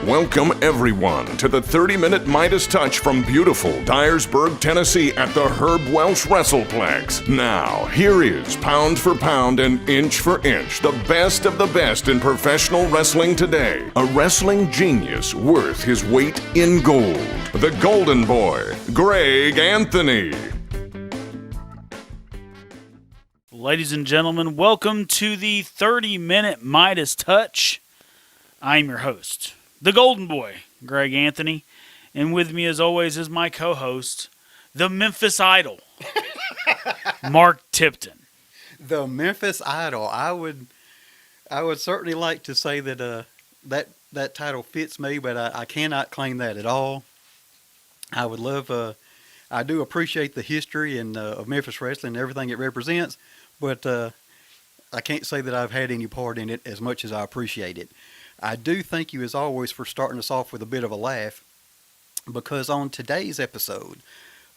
Welcome, everyone, to the 30-minute Midas touch from beautiful Dyersburg, Tennessee at the Herb Welsh WrestlePlex. Now, here is, pound for pound and inch for inch, the best of the best in professional wrestling today. A wrestling genius worth his weight in gold. The Golden Boy, Greg Anthony. Ladies and gentlemen, welcome to the 30-minute Midas touch. I'm your host, the Golden Boy, Greg Anthony, and with me as always is my co-host, the Memphis Idol, Mark Tipton. The Memphis Idol. I would certainly like to say that that title fits me, but I cannot claim that at all. I would love. I do appreciate the history and of Memphis wrestling and everything it represents, but I can't say that I've had any part in it as much as I appreciate it. I do thank you, as always, for starting us off with a bit of a laugh, because on today's episode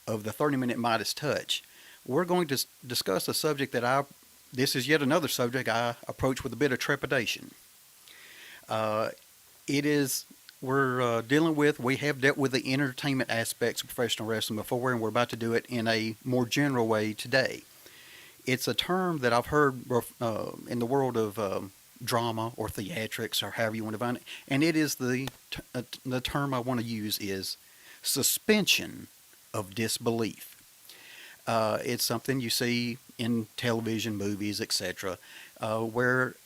of the 30-minute Midas Touch, we're going to discuss a subject that this is yet another subject I approach with a bit of trepidation. We have dealt with the entertainment aspects of professional wrestling before, and we're about to do it in a more general way today. It's a term that I've heard in the world of drama or theatrics, or however you want to find it, and it is the term I want to use is suspension of disbelief. It's something you see in television, movies, etc., where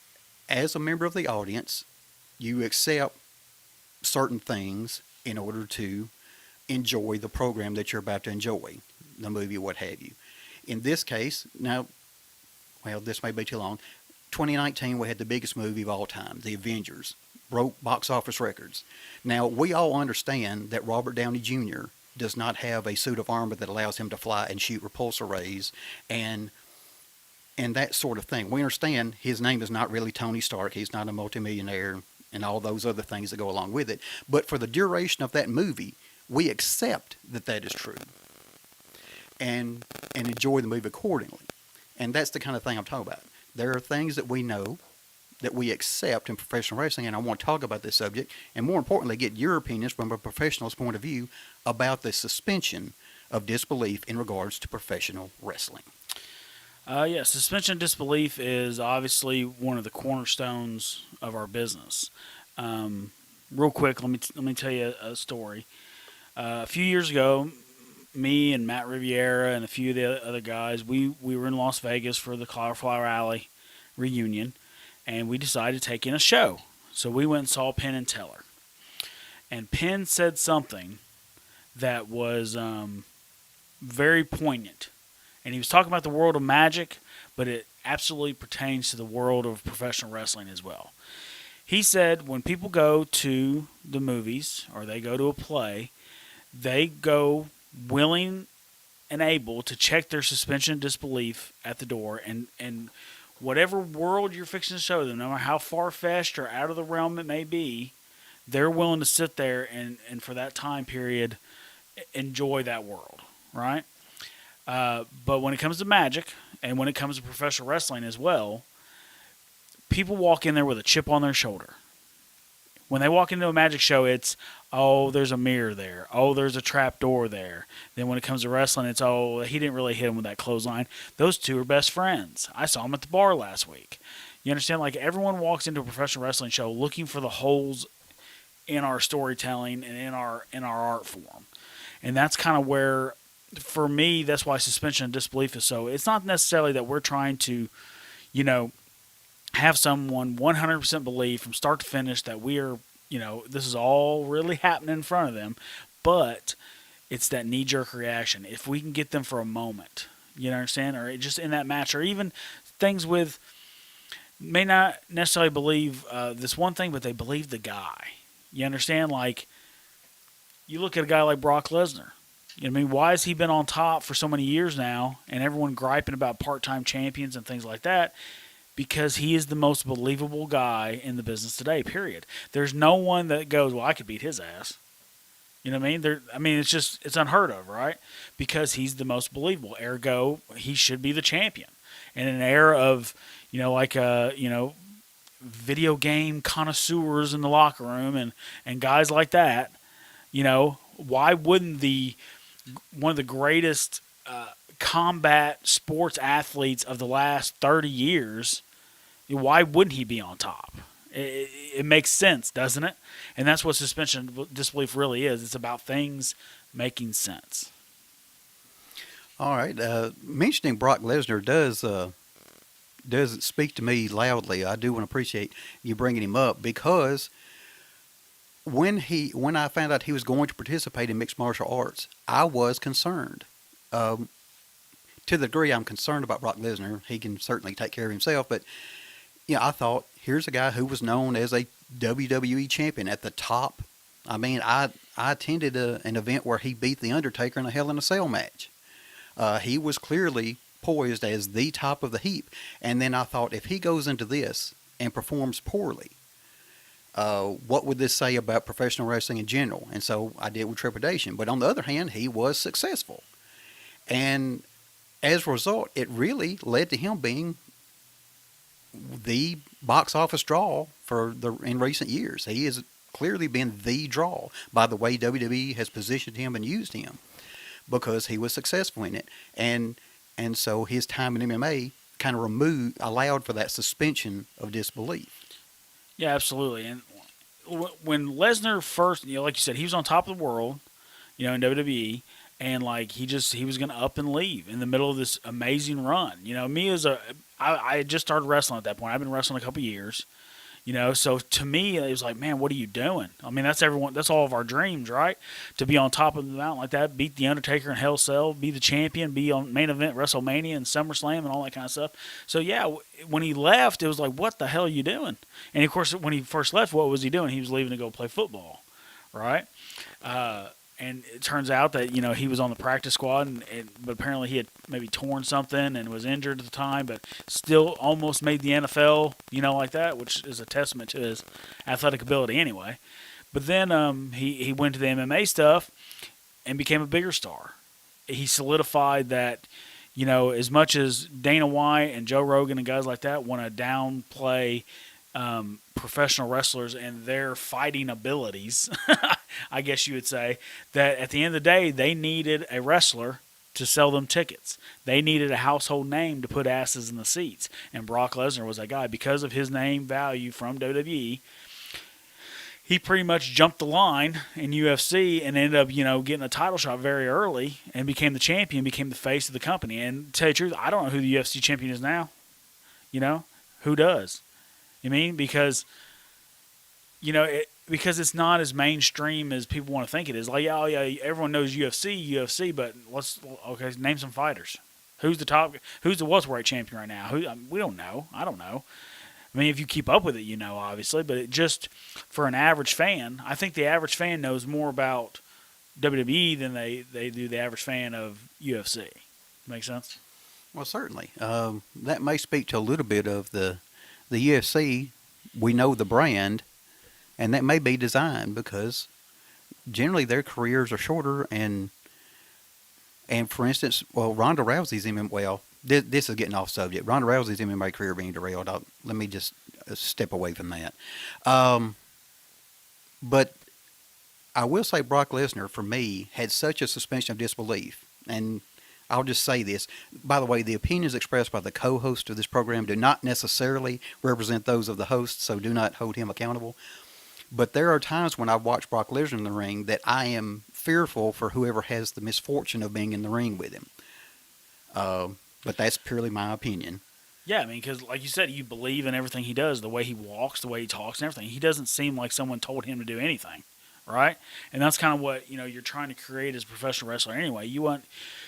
as a member of the audience, you accept certain things in order to enjoy the program that you're about to enjoy, the movie, what have you. In this case, this may be too long. 2019, we had the biggest movie of all time, The Avengers, broke box office records. Now, we all understand that Robert Downey Jr. does not have a suit of armor that allows him to fly and shoot repulsor rays and that sort of thing. We understand his name is not really Tony Stark. He's not a multimillionaire and all those other things that go along with it. But for the duration of that movie, we accept that is true and enjoy the movie accordingly. And that's the kind of thing I'm talking about. There are things that we know, that we accept in professional wrestling, and I want to talk about this subject, and more importantly, get your opinions from a professional's point of view about the suspension of disbelief in regards to professional wrestling. Suspension of disbelief is obviously one of the cornerstones of our business. Real quick, let me tell you a story. A few years ago, me and Matt Riviera and a few of the other guys, we were in Las Vegas for the Cauliflower Alley reunion, and we decided to take in a show. So we went and saw Penn and Teller. And Penn said something that was very poignant. And he was talking about the world of magic, but it absolutely pertains to the world of professional wrestling as well. He said when people go to the movies or they go to a play, they go willing and able to check their suspension of disbelief at the door, and whatever world you're fixing to show them, no matter how far-fetched or out of the realm it may be, they're willing to sit there and for that time period enjoy that world, right? But when it comes to magic and when it comes to professional wrestling as well, people walk in there with a chip on their shoulder. When they walk into a magic show, it's, oh, there's a mirror there. Oh, there's a trap door there. Then when it comes to wrestling, it's, oh, he didn't really hit him with that clothesline. Those two are best friends. I saw them at the bar last week. You understand? Like, everyone walks into a professional wrestling show looking for the holes in our storytelling and in our art form. And that's kind of where, for me, that's why suspension of disbelief is so. It's not necessarily that we're trying to, have someone 100% believe from start to finish that we are, this is all really happening in front of them, but it's that knee-jerk reaction. If we can get them for a moment, you understand, or just in that match, or even things with, may not necessarily believe this one thing, but they believe the guy. You understand? Like, you look at a guy like Brock Lesnar. Why has he been on top for so many years now, and everyone griping about part-time champions and things like that? Because he is the most believable guy in the business today, period. There's no one that goes, well, I could beat his ass. You know what I mean? It's unheard of, right? Because he's the most believable. Ergo, he should be the champion. And in an era of, video game connoisseurs in the locker room and guys like that, why wouldn't one of the greatest combat sports athletes of the last 30 years, why wouldn't he be on top? It makes sense, doesn't it? And that's what suspension of disbelief really is. It's about things making sense. All right. Mentioning Brock Lesnar does speak to me loudly. I do want to appreciate you bringing him up, because when I found out he was going to participate in mixed martial arts, I was concerned. To the degree I'm concerned about Brock Lesnar, he can certainly take care of himself, but I thought, here's a guy who was known as a WWE champion at the top. I mean, I attended an event where he beat The Undertaker in a Hell in a Cell match. He was clearly poised as the top of the heap. And then I thought, if he goes into this and performs poorly, what would this say about professional wrestling in general? And so I did with trepidation. But on the other hand, he was successful. And as a result, it really led to him being the box office draw in recent years. He has clearly been the draw by the way WWE has positioned him and used him, because he was successful in it. And so his time in MMA kind of allowed for that suspension of disbelief. Yeah, absolutely. And when Lesnar first, like you said, he was on top of the world, in WWE, and like he was going to up and leave in the middle of this amazing run. I had just started wrestling at that point. I've been wrestling a couple years, so to me it was like, man, what are you doing? I mean, that's all of our dreams, right? To be on top of the mountain like that, beat The Undertaker in Hell Cell, be the champion, be on main event WrestleMania and SummerSlam and all that kind of stuff. So yeah, when he left, it was like, what the hell are you doing? And of course, when he first left, what was he doing? He was leaving to go play football, right? And it turns out that, he was on the practice squad, but apparently he had maybe torn something and was injured at the time, but still almost made the NFL, like that, which is a testament to his athletic ability anyway. But then he went to the MMA stuff and became a bigger star. He solidified that, as much as Dana White and Joe Rogan and guys like that want to downplay professional wrestlers and their fighting abilities, I guess you would say, that at the end of the day, they needed a wrestler to sell them tickets. They needed a household name to put asses in the seats. And Brock Lesnar was that guy. Because of his name value from WWE, he pretty much jumped the line in UFC and ended up, getting a title shot very early and became the champion, became the face of the company. And to tell you the truth, I don't know who the UFC champion is now. Who does? Because because it's not as mainstream as people want to think it is. Like, yeah, everyone knows UFC, but name some fighters. Who's the top? Who's the welterweight champion right now? We don't know. I don't know. I mean, if you keep up with it, obviously. But it just, for an average fan, I think the average fan knows more about WWE than they do the average fan of UFC. Make sense? Well, certainly. That may speak to a little bit of the UFC. We know the brand, and that may be designed because generally their careers are shorter. And for instance, Ronda Rousey's this is getting off subject. Ronda Rousey's MMA career being derailed. Let me just step away from that. But I will say Brock Lesnar, for me, had such a suspension of disbelief. And I'll just say this. By the way, the opinions expressed by the co-host of this program do not necessarily represent those of the host, so do not hold him accountable. But there are times when I watch Brock Lesnar in the ring that I am fearful for whoever has the misfortune of being in the ring with him. But that's purely my opinion. Yeah, because like you said, you believe in everything he does, the way he walks, the way he talks and everything. He doesn't seem like someone told him to do anything, right? And that's kind of what, you're trying to create as a professional wrestler anyway. You want,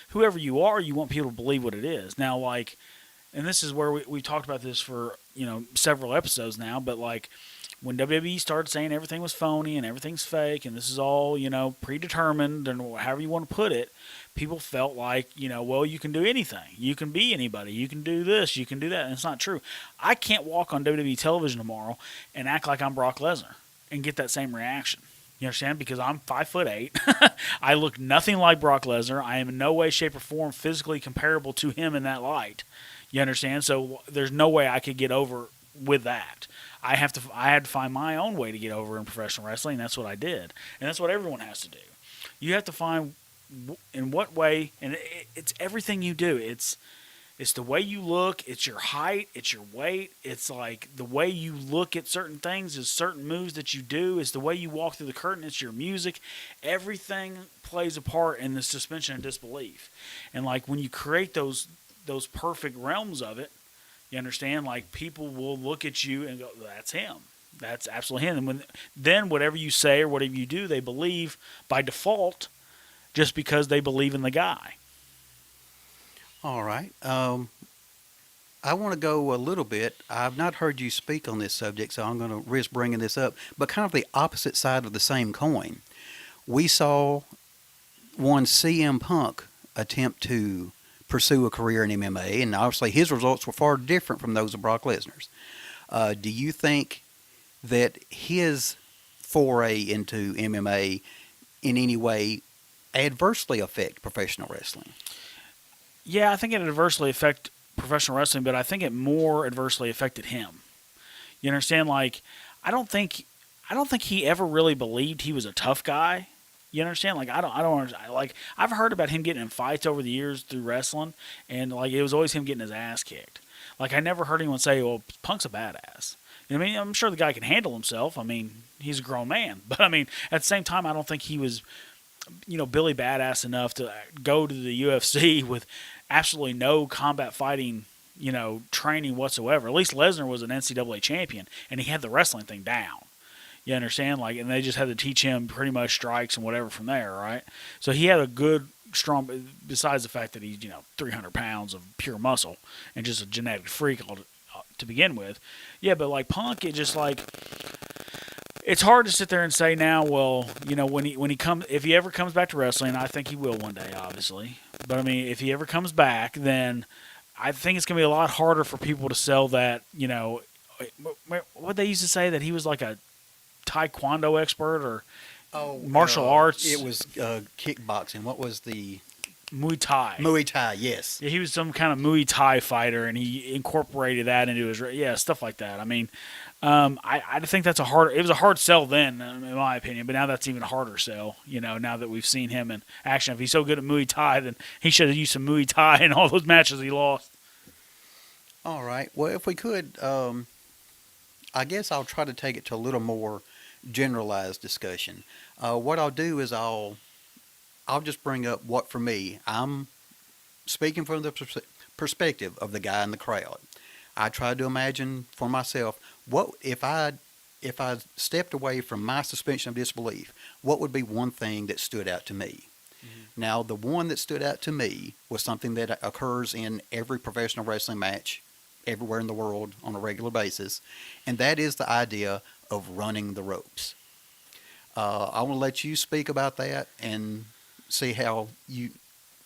whoever you are, you want people to believe what it is. Now, and this is where we've talked about this for, several episodes now, but when WWE started saying everything was phony and everything's fake and this is all, predetermined and however you want to put it, people felt like, well, you can do anything. You can be anybody. You can do this. You can do that. And it's not true. I can't walk on WWE television tomorrow and act like I'm Brock Lesnar and get that same reaction. You understand? Because I'm 5'8". I look nothing like Brock Lesnar. I am in no way, shape, or form physically comparable to him in that light. You understand? So there's no way I could get over with that. I had to find my own way to get over in professional wrestling. And that's what I did, and that's what everyone has to do. You have to find in what way, and it's everything you do. It's the way you look, it's your height, it's your weight, it's like the way you look at certain things, is certain moves that you do, it's the way you walk through the curtain, it's your music. Everything plays a part in the suspension of disbelief. And like when you create those perfect realms of it, you understand, like people will look at you and go, that's him. That's absolutely him. And then whatever you say or whatever you do, they believe by default just because they believe in the guy. All right. I want to go a little bit. I've not heard you speak on this subject, so I'm going to risk bringing this up, but kind of the opposite side of the same coin. We saw one CM Punk attempt to pursue a career in MMA, and obviously his results were far different from those of Brock Lesnar's. Do you think that his foray into MMA in any way adversely affect professional wrestling? Yeah, I think it adversely affected professional wrestling, but I think it more adversely affected him. You understand? Like, I don't think he ever really believed he was a tough guy. You understand? Like, I don't understand. Like, I've heard about him getting in fights over the years through wrestling, and like it was always him getting his ass kicked. Like, I never heard anyone say, "Well, Punk's a badass." You know what I mean? I'm sure the guy can handle himself. I mean, he's a grown man, but I mean, at the same time, I don't think he was, Billy Badass enough to go to the UFC with absolutely no combat fighting, training whatsoever. At least Lesnar was an NCAA champion, and he had the wrestling thing down. You understand? Like, and they just had to teach him pretty much strikes and whatever from there, right? So he had a good, strong, besides the fact that he's, 300 pounds of pure muscle and just a genetic freak to begin with. Yeah, but like Punk, it just like, it's hard to sit there and say now, well, if he ever comes back to wrestling, I think he will one day, obviously. But I mean, if he ever comes back, then I think it's going to be a lot harder for people to sell that, what they used to say, that he was like a taekwondo expert or martial arts. It was kickboxing. What was the Muay Thai? Muay Thai, yes. Yeah, he was some kind of Muay Thai fighter, and he incorporated that into his stuff like that. I mean, I think it was a hard sell then, in my opinion, but now that's even a harder sell. Now that we've seen him in action, if he's so good at Muay Thai, then he should have used some Muay Thai in all those matches he lost. All right. Well, if we could, I guess I'll try to take it to a little more generalized discussion. What I'll do is I'll just bring up what, for me, I'm speaking from the perspective of the guy in the crowd. I tried to imagine for myself, what if I stepped away from my suspension of disbelief, what would be one thing that stood out to me? Mm-hmm. Now, the one that stood out to me was something that occurs in every professional wrestling match everywhere in the world on a regular basis, and that is the idea of running the ropes. I want to let you speak about that and see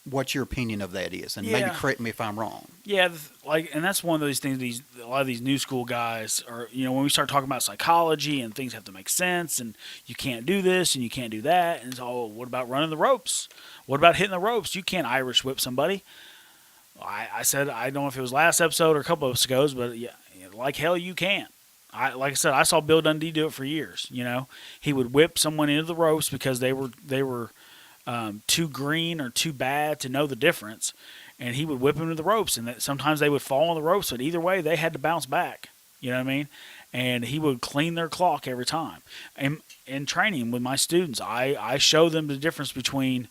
what your opinion of that is, and maybe correct me if I'm wrong. Yeah, and that's one of those things. A lot of these new school guys are, when we start talking about psychology and things have to make sense, and you can't do this and you can't do that, and so what about running the ropes? What about hitting the ropes? You can't Irish whip somebody. I said, I don't know if it was last episode or a couple of episodes, but yeah, like hell you can't. Like I said, I saw Bill Dundee do it for years. He would whip someone into the ropes because they were too green or too bad to know the difference, and he would whip them to the ropes, and sometimes they would fall on the ropes, but either way, they had to bounce back. You know what I mean? And he would clean their clock every time. And in training with my students, I show them the difference between,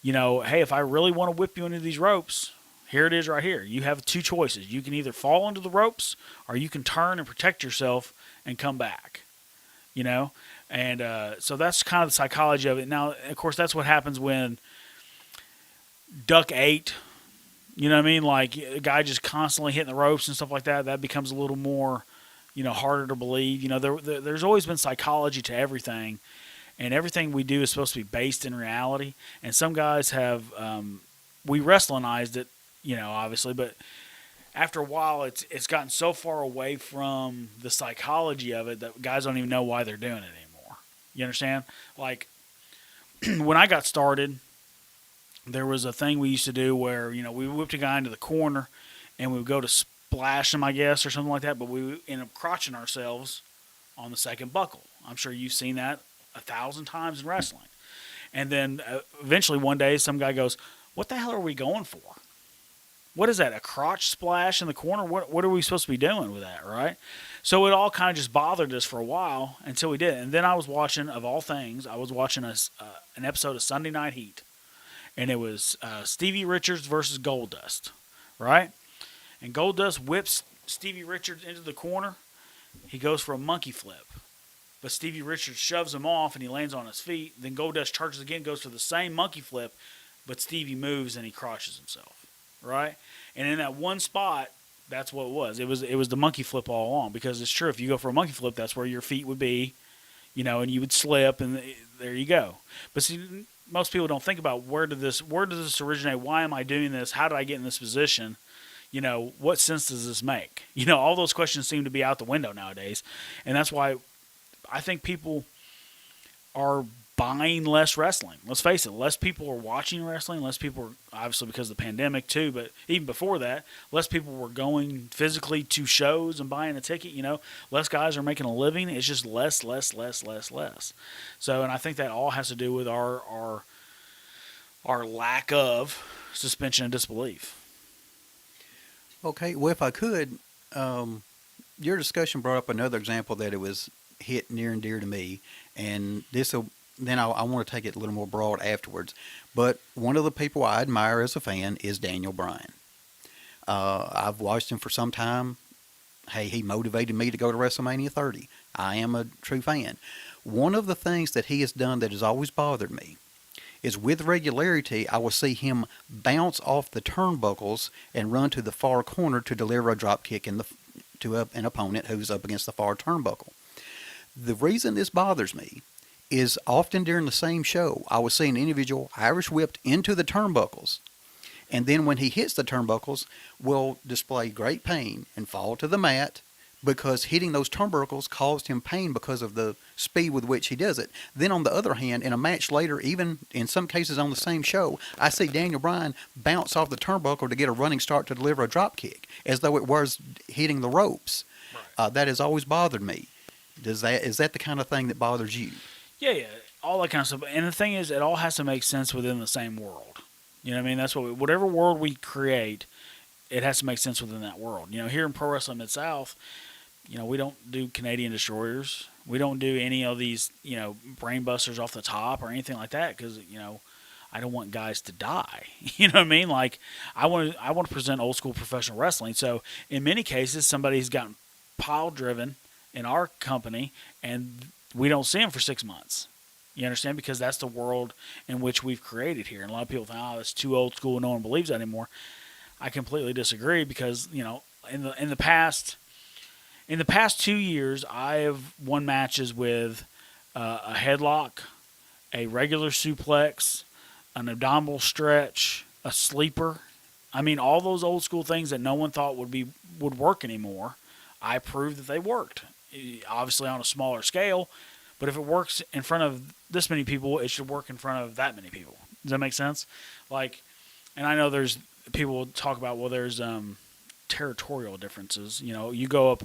hey, if I really want to whip you into these ropes, here it is right here. You have two choices. You can either fall into the ropes, or you can turn and protect yourself and come back. And so that's kind of the psychology of it. Now, of course, that's what happens when Duck 8, you know what I mean? Like a guy just constantly hitting the ropes and stuff like that. That becomes a little more, harder to believe. There's always been psychology to everything, and everything we do is supposed to be based in reality. And some guys have, we wrestlinized it, obviously, but after a while, it's gotten so far away from the psychology of it that guys don't even know why they're doing it anymore. You understand? Like, when I got started, there was a thing we used to do where, we whipped a guy into the corner, and we would go to splash him, I guess, or something like that. But we end up crotching ourselves on the second buckle. I'm sure you've seen that 1,000 times in wrestling. And then eventually one day some guy goes, "What the hell are we going for? What is that, a crotch splash in the corner? What are we supposed to be doing with that, right?" So it all kind of just bothered us for a while until we did. And then I was watching, of all things, an episode of Sunday Night Heat. And it was Stevie Richards versus Goldust, right? And Goldust whips Stevie Richards into the corner. He goes for a monkey flip. But Stevie Richards shoves him off and he lands on his feet. Then Goldust charges again, goes for the same monkey flip, but Stevie moves and he crotches himself, right? And in that one spot, that's what it was. It was the monkey flip all along, because it's true. If you go for a monkey flip, that's where your feet would be, and you would slip, and there you go. But see, most people don't think about where did this originate? Why am I doing this? How did I get in this position? What sense does this make? All those questions seem to be out the window nowadays, and that's why I think people are buying less wrestling. Let's face it, less people are watching wrestling. Less people are, obviously because of the pandemic too, but even before that, less people were going physically to shows and buying a ticket. Less guys are making a living. It's just less. So, and I think that all has to do with our lack of suspension of disbelief. Okay, well, if I could, your discussion brought up another example that it was hit near and dear to me, and then I want to take it a little more broad afterwards. But one of the people I admire as a fan is Daniel Bryan. I've watched him for some time. Hey, he motivated me to go to WrestleMania 30. I am a true fan. One of the things that he has done that has always bothered me is, with regularity, I will see him bounce off the turnbuckles and run to the far corner to deliver a drop kick to an opponent who's up against the far turnbuckle. The reason this bothers me is often during the same show, I will see an individual Irish whipped into the turnbuckles, and then when he hits the turnbuckles, will display great pain and fall to the mat because hitting those turnbuckles caused him pain because of the speed with which he does it. Then on the other hand, in a match later, even in some cases on the same show, I see Daniel Bryan bounce off the turnbuckle to get a running start to deliver a drop kick, as though it was hitting the ropes. Right. That has always bothered me. Is that the kind of thing that bothers you? Yeah, all that kind of stuff. And the thing is, it all has to make sense within the same world. You know what I mean? That's whatever world we create, it has to make sense within that world. Here in Pro Wrestling Mid-South, we don't do Canadian Destroyers. We don't do any of these, brain busters off the top or anything like that, because, I don't want guys to die. You know what I mean? Like, I want to present old school professional wrestling. So in many cases, somebody's gotten pile driven in our company, and we don't see them for 6 months. You understand? Because that's the world in which we've created here. And a lot of people think, "Oh, it's too old school. No one believes that anymore." I completely disagree, because in the past 2 years, I have won matches with a headlock, a regular suplex, an abdominal stretch, a sleeper. I mean, all those old school things that no one thought would work anymore. I proved that they worked. Obviously on a smaller scale, but if it works in front of this many people, it should work in front of that many people. Does that make sense? Like, and I know there's people talk about, well, there's territorial differences. You go up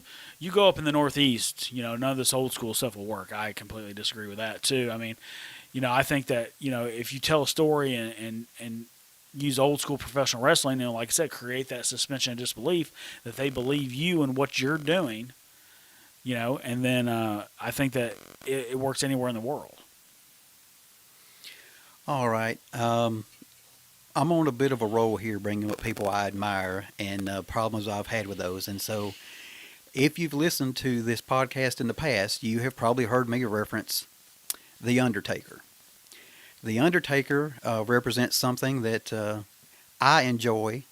in the Northeast, none of this old school stuff will work. I completely disagree with that too. I mean, I think that if you tell a story and use old school professional wrestling, like I said, create that suspension of disbelief that they believe you and what you're doing. And then I think that it works anywhere in the world. All right. I'm on a bit of a roll here, bringing up people I admire and problems I've had with those. And so if you've listened to this podcast in the past, you have probably heard me reference The Undertaker. The Undertaker represents something that I enjoy.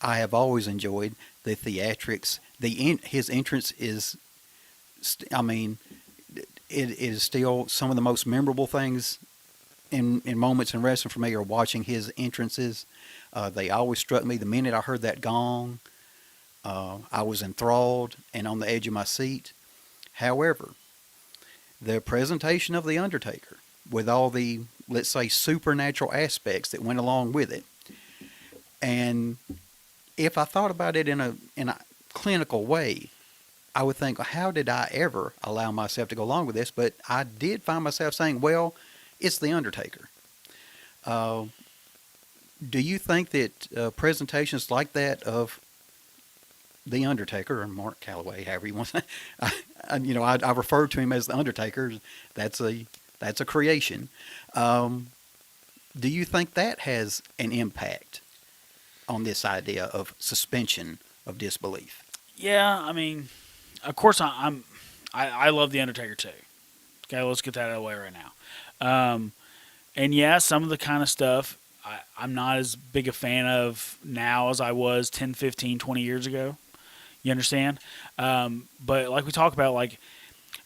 I have always enjoyed the theatrics. His entrance is... it is still some of the most memorable things in moments in wrestling for me are watching his entrances. They always struck me. The minute I heard that gong, I was enthralled and on the edge of my seat. However, the presentation of The Undertaker, with all the, let's say, supernatural aspects that went along with it, and if I thought about it clinical way, I would think, how did I ever allow myself to go along with this? But I did find myself saying, well, it's The Undertaker. Do you think that presentations like that of The Undertaker, or Mark Calloway, however you want to say, I refer to him as The Undertaker. That's a creation. Do you think that has an impact on this idea of suspension of disbelief? Yeah, I mean, of course, I love The Undertaker too. Okay, let's get that out of the way right now. And yeah, some of the kind of stuff I'm not as big a fan of now as I was 10, 15, 20 years ago. You understand? But like we talk about, like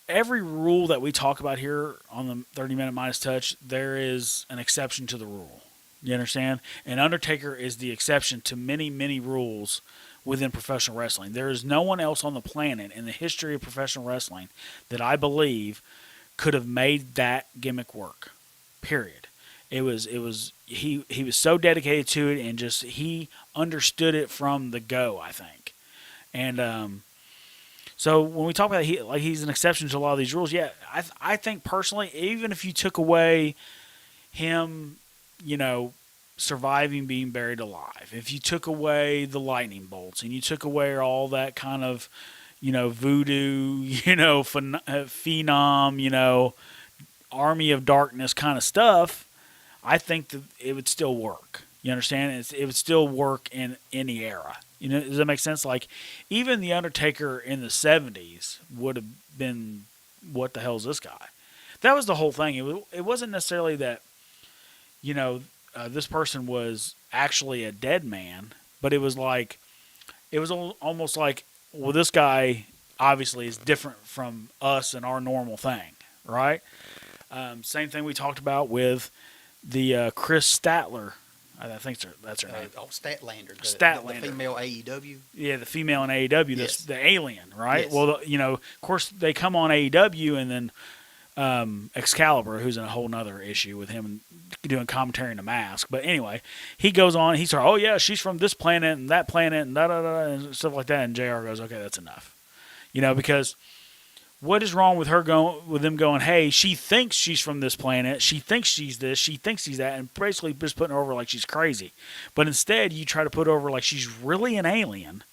every rule that we talk about here on the 30-minute Midas Touch, there is an exception to the rule. You understand? And Undertaker is the exception to many, many rules within professional wrestling. There is no one else on the planet in the history of professional wrestling that I believe could have made that gimmick work. Period. He was so dedicated to it, and just he understood it from the go, I think. And so when we talk about he's an exception to a lot of these rules, yeah, I think personally, even if you took away him, surviving being buried alive, if you took away the lightning bolts and you took away all that kind of, voodoo, phenom, army of darkness kind of stuff, I think that it would still work. You understand? It would still work in any era. Does that make sense? Like, even The Undertaker in the 70s would have been, what the hell is this guy? That was the whole thing. It wasn't necessarily that, this person was actually a dead man, but it was almost like, well, this guy obviously is different from us and our normal thing, right? Same thing we talked about with the Chris Statler. I think that's her name. Statlander. Statlander. The female AEW. Yeah, the female in AEW, Yes. the alien, right? Yes. Well, of course, they come on AEW, and then Excalibur, who's in a whole nother issue with him doing commentary in a mask. But anyway, he goes on. He's like, oh, yeah, she's from this planet and that planet and da-da-da, and stuff like that. And JR goes, okay, that's enough. Because what is wrong with them going, hey, she thinks she's from this planet, she thinks she's this, she thinks she's that, and basically just putting her over like she's crazy. But instead, you try to put her over like she's really an alien,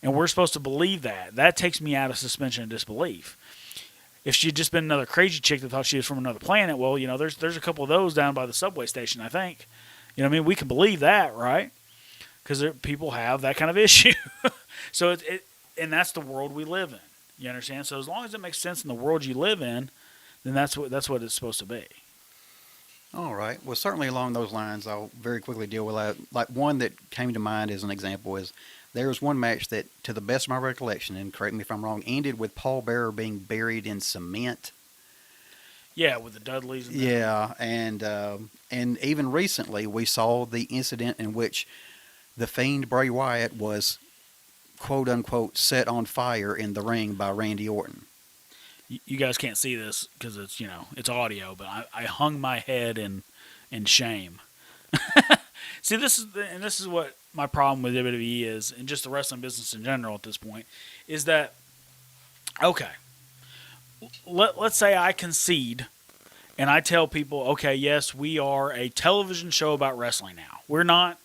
and we're supposed to believe that. That takes me out of suspension of disbelief. If she had just been another crazy chick that thought she was from another planet, well, there's a couple of those down by the subway station, I think. We can believe that, right? Because people have that kind of issue. So and that's the world we live in. You understand? So as long as it makes sense in the world you live in, then that's what it's supposed to be. All right. Well, certainly along those lines, I'll very quickly deal with that. Like, one that came to mind as an example is there was one match that, to the best of my recollection, and correct me if I'm wrong, ended with Paul Bearer being buried in cement. Yeah, with the Dudleys. And yeah, and even recently we saw the incident in which the Fiend Bray Wyatt was, quote unquote, set on fire in the ring by Randy Orton. You guys can't see this because it's it's audio, but I hung my head in shame. See, this is what my problem with WWE is, and just the wrestling business in general at this point, is that, okay, let's say I concede and I tell people, okay, yes, we are a television show about wrestling now. We're not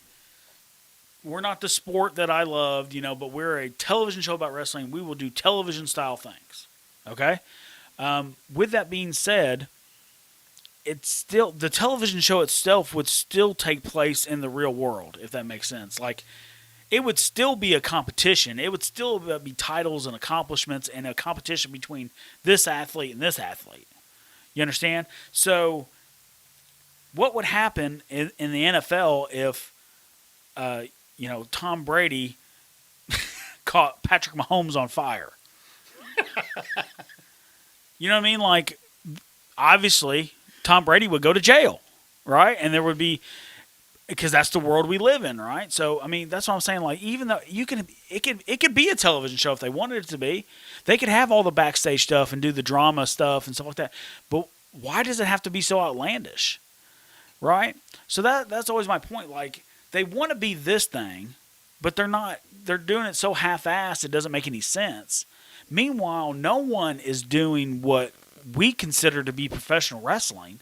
the sport that I loved, but we're a television show about wrestling. We will do television style things. Okay? With that being said, it's still, the television show itself would still take place in the real world, if that makes sense. Like, it would still be a competition. It would still be titles and accomplishments and a competition between this athlete and this athlete. You understand? So, what would happen in the NFL if, Tom Brady caught Patrick Mahomes on fire? You know what I mean? Like, obviously, Tom Brady would go to jail, right? And there would be, because that's the world we live in, right? So, I mean, that's what I'm saying. Like, even though it could be a television show if they wanted it to be. They could have all the backstage stuff and do the drama stuff and stuff like that. But why does it have to be so outlandish, right? So that's always my point. Like, they want to be this thing, but they're not. They're doing it so half-assed it doesn't make any sense. Meanwhile, no one is doing what we consider to be professional wrestling.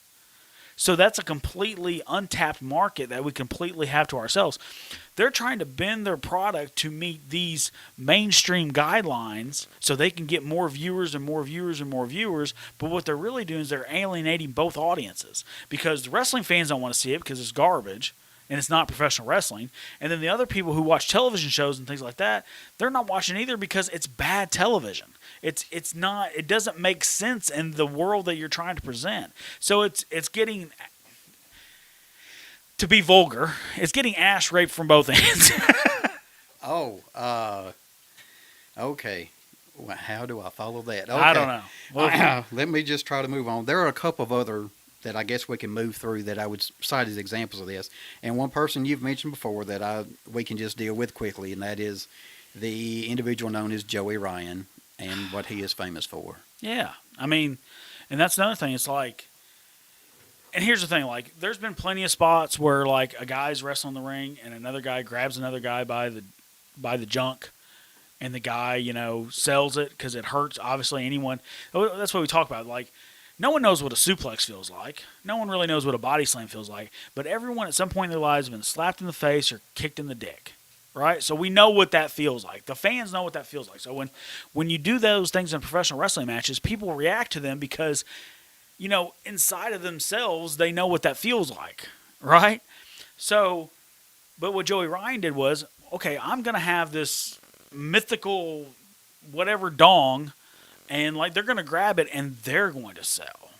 So that's a completely untapped market that we completely have to ourselves. They're trying to bend their product to meet these mainstream guidelines so they can get more viewers and more viewers and more viewers. But what they're really doing is they're alienating both audiences, because the wrestling fans don't want to see it because it's garbage and it's not professional wrestling. And then the other people who watch television shows and things like that, they're not watching either because it's bad television. It's not. It doesn't make sense in the world that you're trying to present. So it's getting, to be vulgar, it's getting ass raped from both ends. Okay. Well, how do I follow that? Okay. I don't know. Well, Let me just try to move on. There are a couple of other that I guess we can move through that I would cite as examples of this. And one person you've mentioned before that we can just deal with quickly, and that is the individual known as Joey Ryan and what he is famous for. yeah, I mean, and that's another thing. It's like, and here's the thing, like, there's been plenty of spots where, like, a guy's wrestling in the ring and another guy grabs another guy by the junk, and the guy, sells it because it hurts, obviously, anyone. That's what we talk about. Like, no one knows what a suplex feels like. No one really knows what a body slam feels like. But everyone at some point in their lives has been slapped in the face or kicked in the dick, right? So we know what that feels like. The fans know what that feels like. So when you do those things in professional wrestling matches, people react to them because, inside of themselves, they know what that feels like, right? So, but what Joey Ryan did was, okay, I'm going to have this mythical whatever dong, and like they're going to grab it and they're going to sell.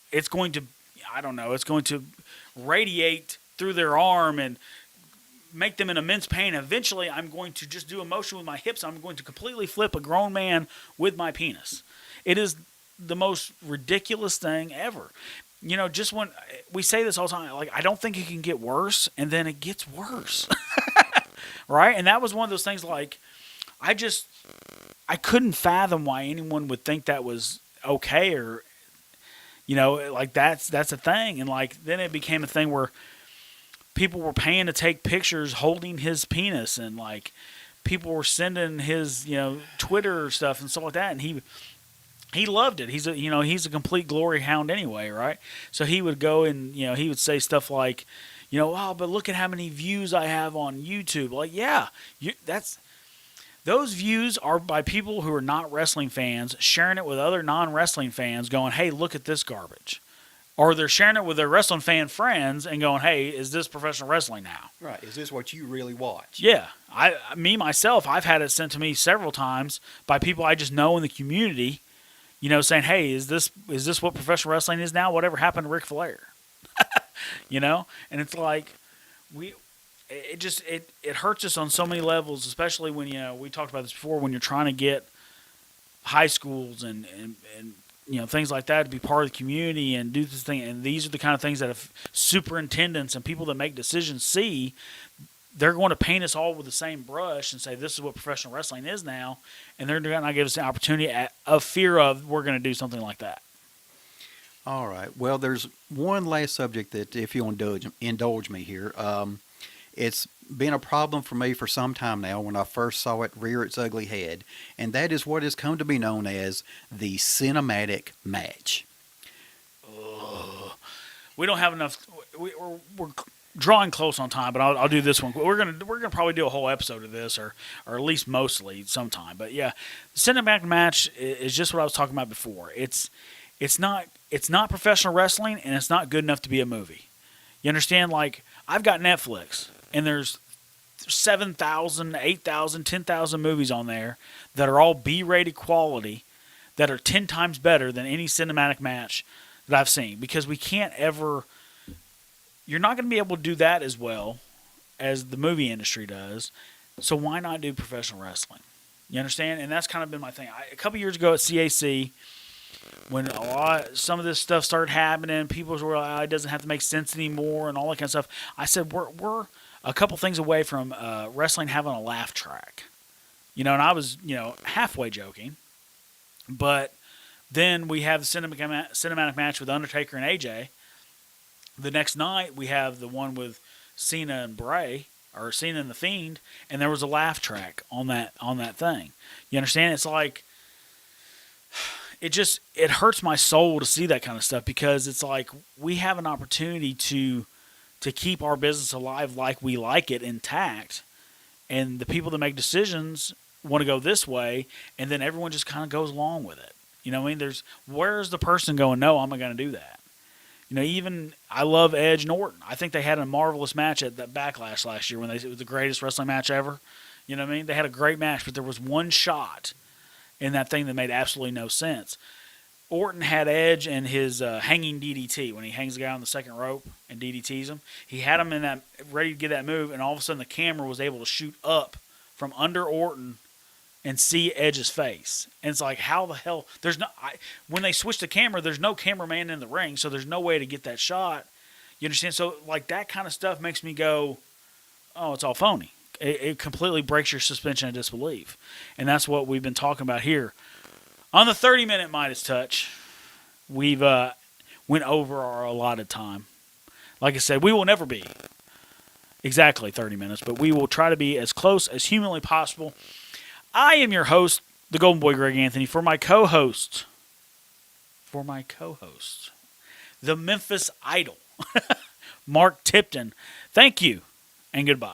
It's going to, I don't know, it's going to radiate through their arm and make them in immense pain. Eventually, I'm going to just do a motion with my hips. I'm going to completely flip a grown man with my penis. It is the most ridiculous thing ever. Just when we say this all the time, like, I don't think it can get worse, and then it gets worse. Right? And that was one of those things, like, I couldn't fathom why anyone would think that was okay, or, like that's a thing. And like, then it became a thing where people were paying to take pictures holding his penis, and like people were sending his, Twitter stuff and stuff like that. And he loved it. He's a complete glory hound anyway. Right. So he would go and, he would say stuff like, oh, but look at how many views I have on YouTube. Like, yeah, those views are by people who are not wrestling fans sharing it with other non-wrestling fans going, hey, look at this garbage. Or they're sharing it with their wrestling fan friends and going, hey, is this professional wrestling now? Right. Is this what you really watch? Yeah. Myself, I've had it sent to me several times by people I just know in the community, saying, hey, is this what professional wrestling is now? Whatever happened to Ric Flair? And it's like, it hurts us on so many levels, especially when, we talked about this before, when you're trying to get high schools and things like that to be part of the community and do this thing. And these are the kind of things that if superintendents and people that make decisions see, they're going to paint us all with the same brush and say, this is what professional wrestling is now. And they're going to give us an opportunity of fear of, we're going to do something like that. All right. Well, there's one last subject that, if you'll indulge me here, it's been a problem for me for some time now when I first saw it rear its ugly head, and that is what has come to be known as the cinematic match. We don't have enough. We're drawing close on time, but I'll do this one. We're gonna probably do a whole episode of this, or at least mostly sometime. But yeah, the cinematic match is just what I was talking about before. It's not professional wrestling, and it's not good enough to be a movie. You understand? Like, I've got Netflix, and there's 7,000, 8,000, 10,000 movies on there that are all B-rated quality that are 10 times better than any cinematic match that I've seen. Because we can't ever... You're not going to be able to do that as well as the movie industry does. So why not do professional wrestling? You understand? And that's kind of been my thing. A couple years ago at CAC, when some of this stuff started happening, people were like, it doesn't have to make sense anymore and all that kind of stuff. I said, we're a couple things away from wrestling having a laugh track. And I was, halfway joking. But then we have the cinematic match with Undertaker and AJ. The next night we have the one with Cena and Bray, or seen in The Fiend, and there was a laugh track on that thing. You understand? It's like it hurts my soul to see that kind of stuff, because it's like we have an opportunity to keep our business alive like we like it, intact, and the people that make decisions want to go this way, and then everyone just kind of goes along with it. You know what I mean? Where's the person going, no, I'm not going to do that? You know, even I love Edge and Orton. I think they had a marvelous match at that Backlash last year it was the greatest wrestling match ever. You know what I mean? They had a great match, but there was one shot in that thing that made absolutely no sense. Orton had Edge and his hanging DDT when he hangs the guy on the second rope and DDTs him. He had him in that ready to get that move, and all of a sudden the camera was able to shoot up from under Orton and see Edge's face. And it's like, how the hell? When they switch the camera, there's no cameraman in the ring, so there's no way to get that shot. You understand? So like that kind of stuff makes me go, oh, it's all phony. It completely breaks your suspension of disbelief, and that's what we've been talking about here. On the 30-minute Midas Touch, we've went over our allotted time. Like I said, we will never be exactly 30 minutes, but we will try to be as close as humanly possible. I am your host, the Golden Boy Greg Anthony, for my co-host, the Memphis Idol, Mark Tipton. Thank you, and goodbye.